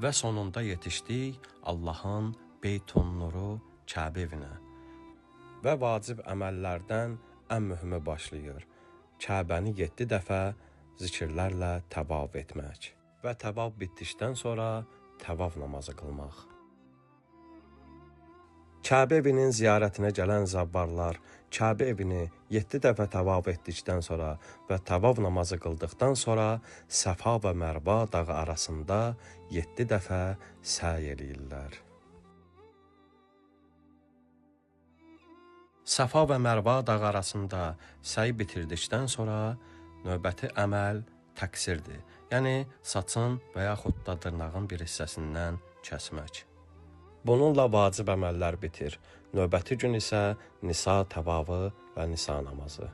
Və sonunda yetişdik Allahın Beytun Nuru Kəbə evinə. Və vacib əməllərdən ən mühümü başlayır. Kəbəni 7 dəfə zikirlərlə təvaf etmək və təvaf bitdikdən sonra təvaf namazı qılmaq. Kəbə evinin ziyarətinə gələn zəvvarlar Kəbə evini 7 dəfə təvaf etdikdən sonra və təvaf namazı qıldıqdan sonra Səfa və Mərva dağı arasında 7 dəfə səy eləyirlər. Səfa və Mərva dağı arasında səy bitirdikdən sonra növbəti əməl təqsirdir. Yəni saçın və yaxud da dırnağın bir hissəsindən kəsmək. Bununla vacib əməllər bitir. Növbəti gün isə Nisa təvafı və Nisa namazı.